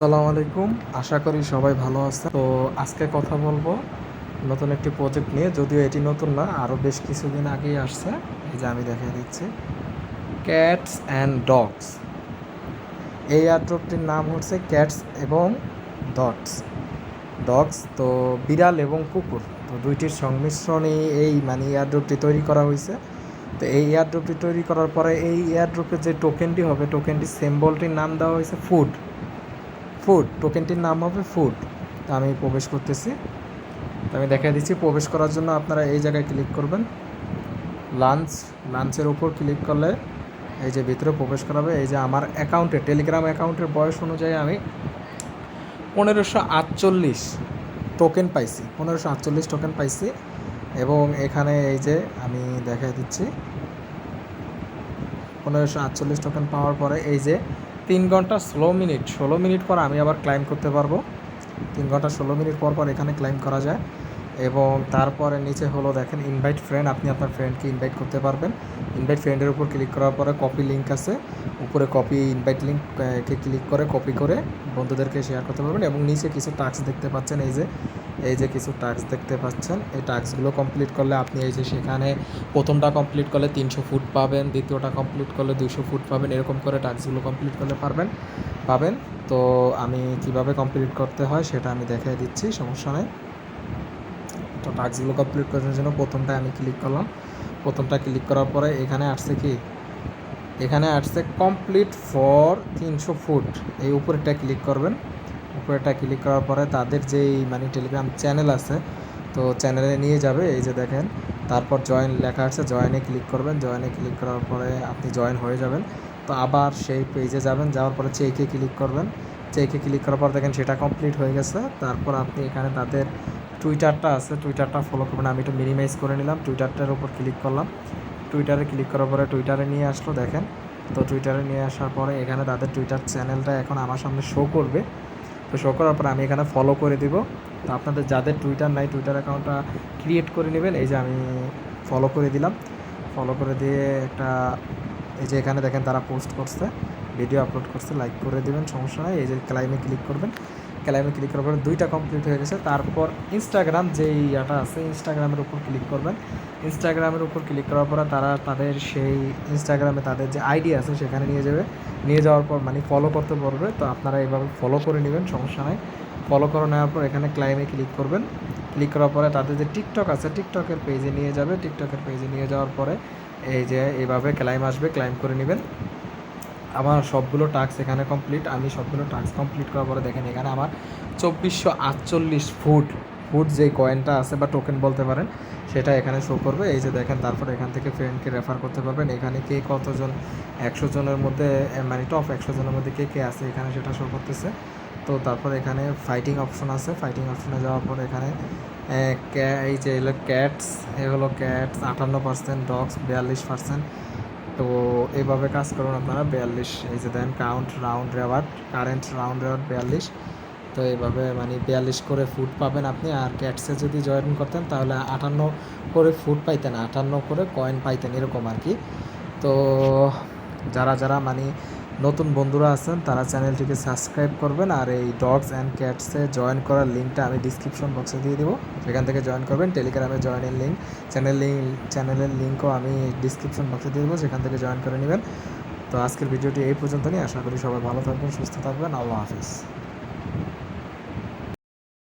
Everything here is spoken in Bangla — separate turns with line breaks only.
আসসালামু আলাইকুম। আশা করি সবাই ভালো আছে। তো আজকে কথা বলবো নতুন একটি প্রজেক্ট নিয়ে। যদিও এটি নতুন না, আরও বেশ কিছুদিন আগেই আসছে। এই যে আমি দেখিয়ে দিচ্ছি, ক্যাটস অ্যান্ড ডগস। এই এয়ারড্রপটির নাম হচ্ছে ক্যাটস এবং ডগস। তো বিড়াল এবং কুকুর, তো দুইটির সংমিশ্রণে এই এয়ারড্রপটি তৈরি করা হয়েছে। তো এই এয়ারড্রপটি তৈরি করার পরে এই এয়ারড্রপের যে টোকেনটি হবে, টোকেনটি সিম্বলটির নাম দেওয়া হয়েছে ফুড। টোকেনটির নাম হবে ফুড। তো আমি প্রবেশ করতেছি। তো আমি দেখিয়ে দিচ্ছি, প্রবেশ করার জন্য আপনারা এই জায়গায় ক্লিক করবেন, লাঞ্চের উপর ক্লিক করলে এই যে ভিতরে প্রবেশ করাবে। এই যে আমার অ্যাকাউন্টে, টেলিগ্রাম অ্যাকাউন্টের বয়স অনুযায়ী আমি 1548 টোকেন পাইছি, 1548 টোকেন পাইছি। এবং এখানে এই যে আমি দেখিয়ে দিচ্ছি, 1548 টোকেন পাওয়ার পরে এই যে 3 ঘন্টা 16 মিনিট পর আমি আবার ক্লাইম করতে পারবো। 3 ঘন্টা 16 মিনিট পর এখানে ক্লাইম করা যায়। এবং তারপরে নিচে হলো দেখেন ইনভাইট ফ্রেন্ড, আপনি আপনার ফ্রেন্ডকে ইনভাইট করতে পারবেন। ইনভাইট ফ্রেন্ডের উপর ক্লিক করার পরে কপি লিঙ্ক আছে, উপরে কপি ইনভাইট লিঙ্ককে ক্লিক করে কপি করে বন্ধুদেরকে শেয়ার করতে পারবেন। এবং নিচে কিছু টাস্ক দেখতে পাচ্ছেন, এই যে কিছু টাস্ক দেখতে পাচ্ছেন। এই টাস্কগুলো কমপ্লিট করলে আপনি এই যে সেখানে প্রথমটা কমপ্লিট করলে 300 ফুট পাবেন, দ্বিতীয়টা কমপ্লিট করলে 200 ফুট পাবেন, এরকম করে টাস্কগুলো কমপ্লিট করলে পাবেন। তো আমি কিভাবে কমপ্লিট করতে হয় সেটা আমি দেখিয়ে দিচ্ছি, সমস্যা নেই। তো টাস্কগুলো কমপ্লিট করার জন্য প্রথমটা আমি ক্লিক করলাম। প্রথমটা ক্লিক করার পরে এখানে আসছে কমপ্লিট ফর 300 ফুট। এই উপরেটা ক্লিক করবেন। উপরেটা ক্লিক করার পরে তাদের যেই টেলিগ্রাম চ্যানেল আছে, তো চ্যানেলে নিয়ে যাবে। এই যে দেখেন, তারপর জয়েন লেখা আছে, জয়েনে ক্লিক করবেন। জয়েনে ক্লিক করার পরে আপনি জয়েন হয়ে যাবেন। তো আবার সেই পেজে যাবেন, যাওয়ার পরে চেকে ক্লিক করবেন। চেকে ক্লিক করার পর দেখেন সেটা কমপ্লিট হয়ে গেছে। তারপর আপনি এখানে তাদের টুইটারটা আছে, টুইটারটা ফলো করবেন। আমি একটু মিনিমাইজ করে নিলাম, টুইটারটার উপর ক্লিক করলাম। টুইটারে ক্লিক করার পরে টুইটারে নিয়ে আসলো দেখেন। তো টুইটারে নিয়ে আসার পরে এখানে তাদের টুইটার চ্যানেলটা এখন আমার সামনে শো করবে। তো শো করার পর আমি এখানে ফলো করে দিব। তো আপনাদের যাদের টুইটার নাই, টুইটার অ্যাকাউন্টটা ক্রিয়েট করে নেবেন। এই যে আমি ফলো করে দিলাম। ফলো করে দিয়ে এই যে এখানে দেখেন তারা পোস্ট করছে, ভিডিও আপলোড করছে, লাইক করে দেবেন, সমস্যা নাই। এই যে ক্লাইমে ক্লিক করবেন। ক্লাইমে ক্লিক করার পরে 2টা কমপ্লিট হয়ে গেছে। তারপর ইনস্টাগ্রাম যেই আছে, ইনস্টাগ্রামের উপর ক্লিক করবেন। ইনস্টাগ্রামের উপর ক্লিক করার পরে তারা তাদের সেই ইনস্টাগ্রামে তাদের যে আইডি আছে সেখানে নিয়ে যাবে। নিয়ে যাওয়ার পর ফলো করতে পারবে। তো আপনারা এইভাবে ফলো করে নেবেন, সমস্যা নাই। ফলো করে নেওয়ার পর এখানে ক্লাইমে ক্লিক করবেন। ক্লিক করার পরে তাদের যে টিকটক আছে, টিকটকের পেজে নিয়ে যাবে। টিকটকের পেজে নিয়ে যাওয়ার পরে এই যে এইভাবে ক্লাইম আসবে, ক্লাইম করে নেবেন। আমার সবগুলো টাস্ক এখানে কমপ্লিট। আমি সবগুলো টাস্ক কমপ্লিট করার পরে দেখেন এখানে আমার 2448 ফুট যে কয়েনটা আছে বা টোকেন বলতে পারেন, সেটা এখানে শো করবে। এই যে দেখেন, তারপর এখান থেকে ফ্রেন্ডকে রেফার করতে পারবেন। এখানে কে কতজন, 100 জনের মধ্যে টপ 100 জনের মধ্যে কে আছে এখানে সেটা শো করতেছে। তো তারপর এখানে ফাইটিং অপশন আছে, ফাইটিং অপশনে যাওয়ার পর এখানে এই যে এগুলো ক্যাটস, এগুলো ক্যাটস 58%, ডগস 42%। তো এইভাবে কাজ করুন আপনারা। 42, এই যে দেন কারেন্ট রাউন্ড রেওয়ার্ড 42। তো এইভাবে 42 করে ফুট পাবেন আপনি। আর ক্যাটসে যদি জয়েন করতেন তাহলে 58 করে ফুট পাইতেন, 58 করে কয়েন পাইতেন, এরকম আর কি। তো যারা নতুন বন্ধুরা আছেন তারা চ্যানেলটিকে সাবস্ক্রাইব করবেন। আর এই ডগস অ্যান্ড ক্যাটসে জয়েন করার লিঙ্কটা আমি ডিসক্রিপশন বক্সে দিয়ে দেবো, সেখান থেকে জয়েন করবেন। টেলিগ্রামে জয়েনের লিঙ্ক, চ্যানেলের লিঙ্কও আমি ডিসক্রিপশন বক্সে দিয়ে দেবো, সেখান থেকে জয়েন করে নেবেন। তো আজকের ভিডিওটি এই পর্যন্ত নিয়ে, আশা করি সবাই ভালো থাকবেন, সুস্থ থাকবেন। আল্লাহ হাফিজ।